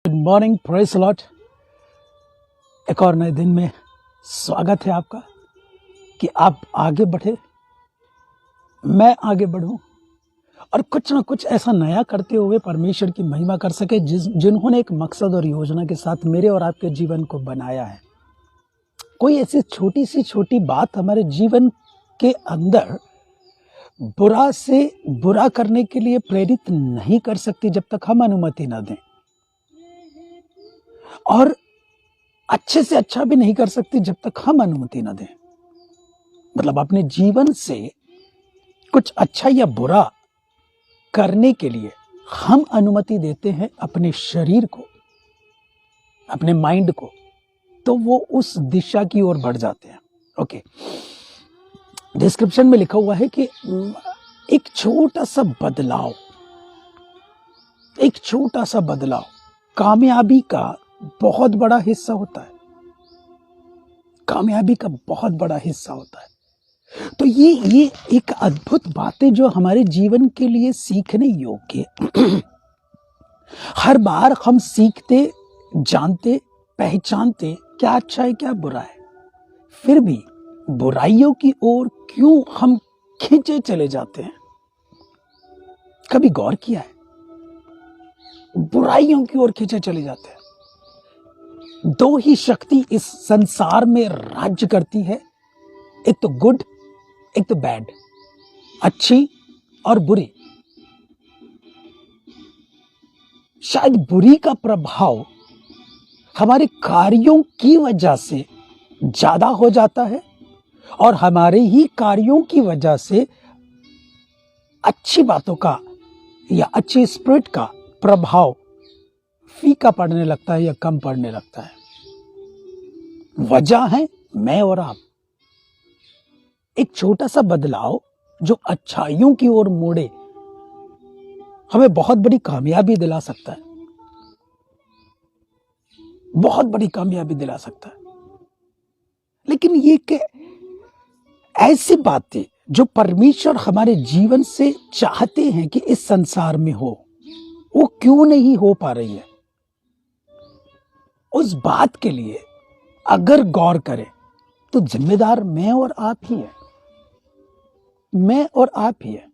Good morning, praise Lord. एक और नए दिन में स्वागत है आपका कि आप आगे बढ़े, मैं आगे बढ़ूं और कुछ ना कुछ ऐसा नया करते हुए परमेश्वर की महिमा कर सके जिन्होंने एक मकसद और योजना के साथ मेरे और आपके जीवन को बनाया है। कोई ऐसी छोटी सी छोटी बात हमारे जीवन के अंदर बुरा से बुरा करने के लिए प्रेरित नहीं कर सकती जब तक हम अनुमति न दें, और अच्छे से अच्छा भी नहीं कर सकती जब तक हम अनुमति न दें। मतलब अपने जीवन से कुछ अच्छा या बुरा करने के लिए हम अनुमति देते हैं अपने शरीर को, अपने माइंड को, तो वो उस दिशा की ओर बढ़ जाते हैं। ओके, डिस्क्रिप्शन में लिखा हुआ है कि एक छोटा सा बदलाव कामयाबी का बहुत बड़ा हिस्सा होता है। कामयाबी का बहुत बड़ा हिस्सा होता है। तो ये एक अद्भुत बातें जो हमारे जीवन के लिए सीखने योग्य हर बार हम सीखते, जानते, पहचानते क्या अच्छा है क्या बुरा है, फिर भी बुराइयों की ओर क्यों हम खींचे चले जाते हैं? कभी गौर किया है? बुराइयों की ओर खींचे चले जाते हैं। दो ही शक्ति इस संसार में राज्य करती है, एक तो गुड, एक तो बैड, अच्छी और बुरी। शायद बुरी का प्रभाव हमारे कार्यों की वजह से ज्यादा हो जाता है और हमारे ही कार्यों की वजह से अच्छी बातों का या अच्छी स्पिरिट का प्रभाव फीका पड़ने लगता है या कम पड़ने लगता है। वजह है मैं और आप। एक छोटा सा बदलाव जो अच्छाइयों की ओर मोड़े हमें बहुत बड़ी कामयाबी दिला सकता है, बहुत बड़ी कामयाबी दिला सकता है। लेकिन ये कि ऐसी बातें जो परमेश्वर हमारे जीवन से चाहते हैं कि इस संसार में हो, वो क्यों नहीं हो पा रही है? उस बात के लिए अगर गौर करें तो जिम्मेदार मैं और आप ही है। मैं और आप ही है।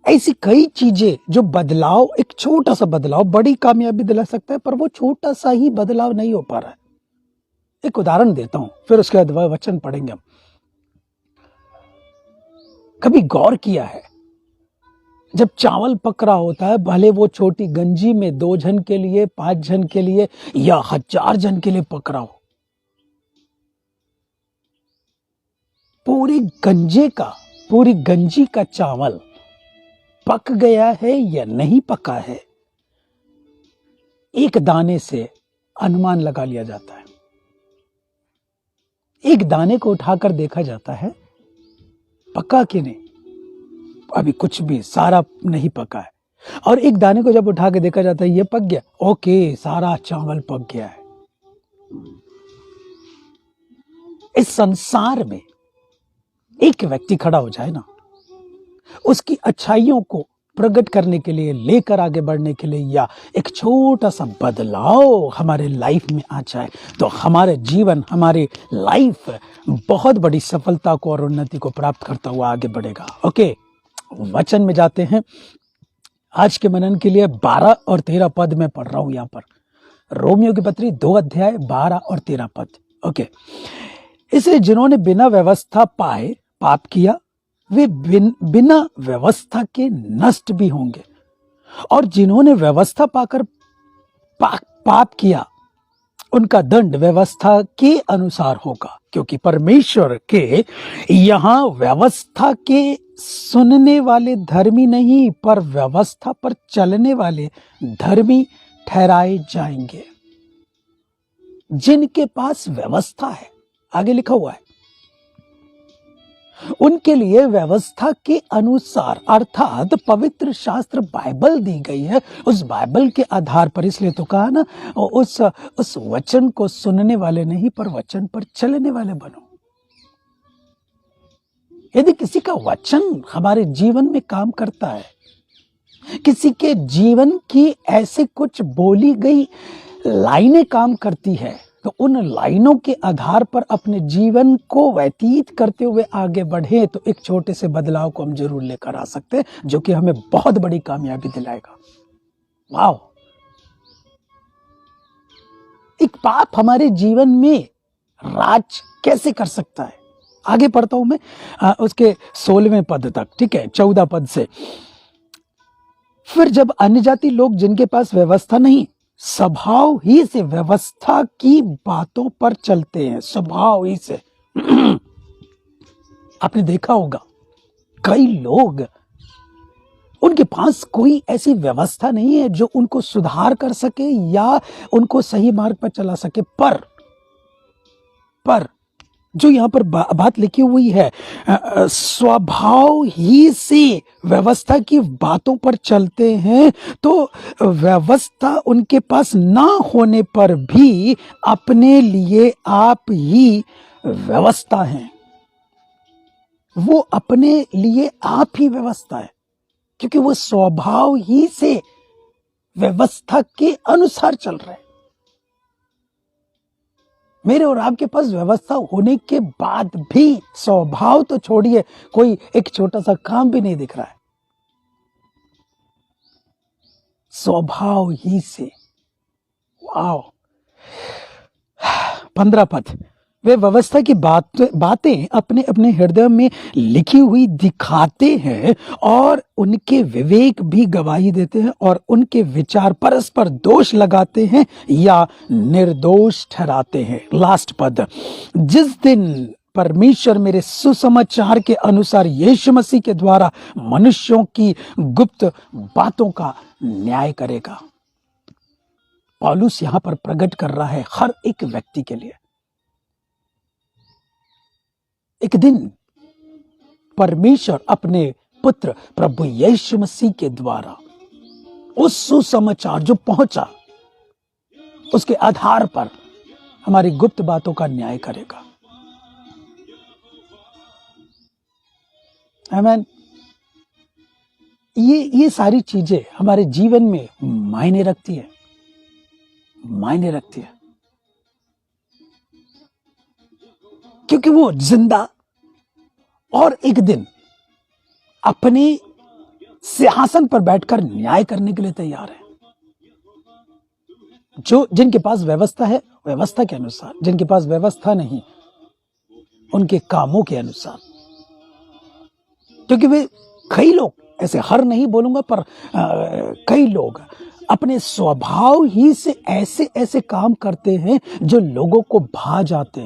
ऐसी कई चीजें जो बदलाव, एक छोटा सा बदलाव बड़ी कामयाबी दिला सकता है, पर वो छोटा सा ही बदलाव नहीं हो पा रहा है। एक उदाहरण देता हूं, फिर उसके बाद वचन पढ़ेंगे हम। कभी गौर किया है, जब चावल पक रहा होता है, भले वो छोटी गंजी में 2 जन के लिए, 5 जन के लिए या 1000 जन के लिए पक रहा हो, पूरी गंजी का चावल पक गया है या नहीं पका है, एक दाने से अनुमान लगा लिया जाता है। एक दाने को उठाकर देखा जाता है पका कि नहीं, अभी कुछ भी, सारा नहीं पका है। और एक दाने को जब उठा के देखा जाता है ये पक गया, ओके, सारा चावल पक गया है। इस संसार में एक व्यक्ति खड़ा हो जाए ना, उसकी अच्छाइयों को प्रकट करने के लिए, लेकर आगे बढ़ने के लिए, या एक छोटा सा बदलाव हमारे लाइफ में आ जाए, तो हमारे जीवन, हमारी लाइफ बहुत बड़ी सफलता को और उन्नति को प्राप्त करता हुआ आगे बढ़ेगा। ओके, वचन में जाते हैं। आज के मनन के लिए 12 और 13 पद में पढ़ रहा हूं यहां पर। रोमियो की पत्री 2 अध्याय 12 और 13 पद। ओके, इसलिए जिन्होंने बिना व्यवस्था पाए पाप किया, वे बिना व्यवस्था के नष्ट भी होंगे, और जिन्होंने व्यवस्था पाकर पाप किया, उनका दंड व्यवस्था के अनुसार होगा। क्योंकि परमेश्वर के यहां व्यवस्था के सुनने वाले धर्मी नहीं, पर व्यवस्था पर चलने वाले धर्मी ठहराए जाएंगे। जिनके पास व्यवस्था है, आगे लिखा हुआ है, उनके लिए व्यवस्था के अनुसार, अर्थात पवित्र शास्त्र बाइबल दी गई है, उस बाइबल के आधार पर। इसलिए तो कहा ना, उस वचन को सुनने वाले नहीं, पर वचन पर चलने वाले बनो। यदि किसी का वचन हमारे जीवन में काम करता है, किसी के जीवन की ऐसे कुछ बोली गई लाइनें काम करती है, तो उन लाइनों के आधार पर अपने जीवन को व्यतीत करते हुए आगे बढ़े तो एक छोटे से बदलाव को हम जरूर लेकर आ सकते हैं, जो कि हमें बहुत बड़ी कामयाबी दिलाएगा। वाह! एक पाप हमारे जीवन में राज कैसे कर सकता है? आगे पढ़ता हूं मैं उसके 16वें पद तक, ठीक है, 14 पद से। फिर जब अन्य जाति लोग जिनके पास व्यवस्था नहीं, स्वभाव ही से व्यवस्था की बातों पर चलते हैं, स्वभाव ही से आपने देखा होगा कई लोग, उनके पास कोई ऐसी व्यवस्था नहीं है जो उनको सुधार कर सके या उनको सही मार्ग पर चला सके, पर जो यहां पर बात लिखी हुई है, स्वभाव ही से व्यवस्था की बातों पर चलते हैं, तो व्यवस्था उनके पास ना होने पर भी अपने लिए आप ही व्यवस्था है। वो अपने लिए आप ही व्यवस्था है, क्योंकि वो स्वभाव ही से व्यवस्था के अनुसार चल रहे हैं। मेरे और आपके पास व्यवस्था होने के बाद भी स्वभाव तो छोड़िए, कोई एक छोटा सा काम भी नहीं दिख रहा है। स्वभाव ही से। वाह! 15 पद, वे व्यवस्था की बातें अपने अपने हृदय में लिखी हुई दिखाते हैं और उनके विवेक भी गवाही देते हैं और उनके विचार परस्पर दोष लगाते हैं या निर्दोष ठहराते हैं। लास्ट पद, जिस दिन परमेश्वर मेरे सुसमाचार के अनुसार यीशु मसीह के द्वारा मनुष्यों की गुप्त बातों का न्याय करेगा। पौलुस यहां पर प्रकट कर रहा है हर एक व्यक्ति के लिए, एक दिन परमेश्वर अपने पुत्र प्रभु यीशु मसीह के द्वारा उस सुसमाचार जो पहुंचा, उसके आधार पर हमारी गुप्त बातों का न्याय करेगा। आमीन। ये सारी चीजें हमारे जीवन में मायने रखती है, क्योंकि वो जिंदा और एक दिन अपने सिंहासन पर बैठकर न्याय करने के लिए तैयार है। जिनके पास व्यवस्था है, व्यवस्था के अनुसार, जिनके पास व्यवस्था नहीं, उनके कामों के अनुसार। क्योंकि वे कई लोग, ऐसे हर नहीं बोलूंगा, पर कई लोग अपने स्वभाव ही से ऐसे ऐसे काम करते हैं जो लोगों को भा जाते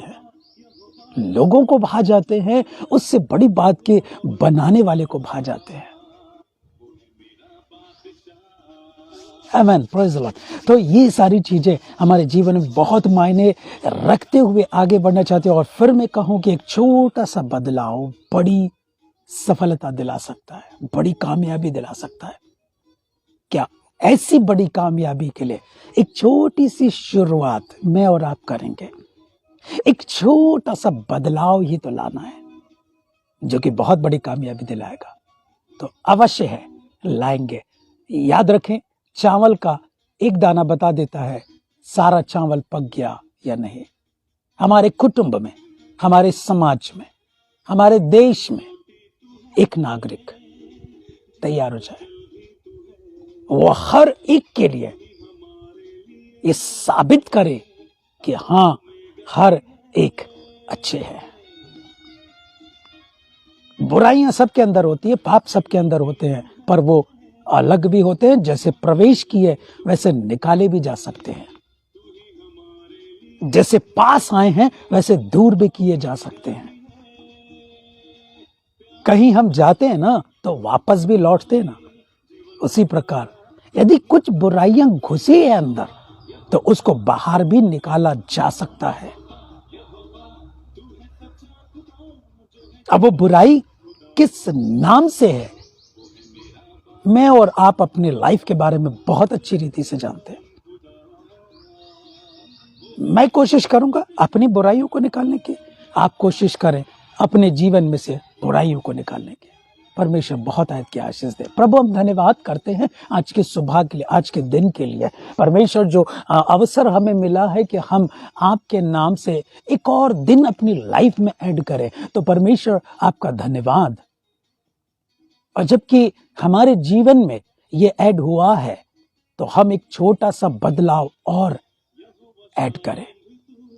हैं, उससे बड़ी बात के बनाने वाले को भा जाते हैं। आमीन, प्रेज़ द लॉर्ड। तो ये सारी चीजें हमारे जीवन में बहुत मायने रखते हुए आगे बढ़ना चाहते हैं। और फिर मैं कहूं कि एक छोटा सा बदलाव बड़ी सफलता दिला सकता है, बड़ी कामयाबी दिला सकता है। क्या ऐसी बड़ी कामयाबी के लिए एक छोटी सी शुरुआत मैं और आप करेंगे। एक छोटा सा बदलाव ही तो लाना है, जो कि बहुत बड़ी कामयाबी दिलाएगा। तो अवश्य है लाएंगे। याद रखें, चावल का एक दाना बता देता है सारा चावल पक गया या नहीं। हमारे कुटुंब में, हमारे समाज में, हमारे देश में एक नागरिक तैयार हो जाए, वो हर एक के लिए ये साबित करे कि हाँ, हर एक अच्छे हैं। बुराइयां सबके अंदर होती है, पाप सबके अंदर होते हैं, पर वो अलग भी होते हैं। जैसे प्रवेश किए वैसे निकाले भी जा सकते हैं, जैसे पास आए हैं वैसे दूर भी किए जा सकते हैं। कहीं हम जाते हैं ना तो वापस भी लौटते हैं ना, उसी प्रकार यदि कुछ बुराइयां घुसी है अंदर तो उसको बाहर भी निकाला जा सकता है। अब वो बुराई किस नाम से है, मैं और आप अपने लाइफ के बारे में बहुत अच्छी रीति से जानते हैं। मैं कोशिश करूंगा अपनी बुराइयों को निकालने की, आप कोशिश करें अपने जीवन में से बुराइयों को निकालने की। परमेश्वर बहुत आयत की आशीष दे। प्रभु हम धन्यवाद करते हैं आज की सुबह के लिए, आज के दिन के लिए। परमेश्वर जो अवसर हमें मिला है कि हम आपके नाम से एक और दिन अपनी लाइफ में ऐड करें, तो परमेश्वर आपका धन्यवाद। और जबकि हमारे जीवन में ये ऐड हुआ है, तो हम एक छोटा सा बदलाव और ऐड करें,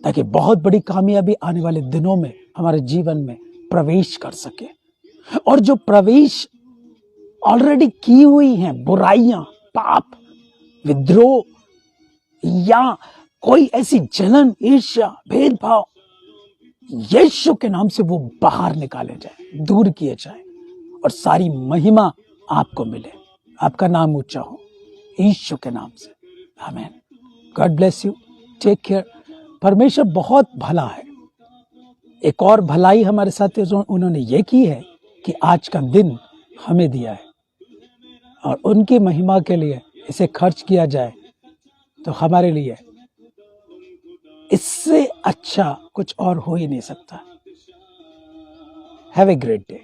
ताकि बहुत बड़ी कामयाबी आने वाले दिनों में हमारे जीवन में प्रवेश कर सके। और जो प्रवेश ऑलरेडी की हुई हैं, बुराइयां, पाप, विद्रोह या कोई ऐसी जलन, ईर्ष्या, भेदभाव, यीशु के नाम से वो बाहर निकाले जाए, दूर किए जाए और सारी महिमा आपको मिले। आपका नाम ऊंचा हो यीशु के नाम से। आमीन। God bless you, take care. परमेश्वर बहुत भला है। एक और भलाई हमारे साथ उन्होंने ये की है कि आज का दिन हमें दिया है और उनकी महिमा के लिए इसे खर्च किया जाए, तो हमारे लिए इससे अच्छा कुछ और हो ही नहीं सकता। Have a great day.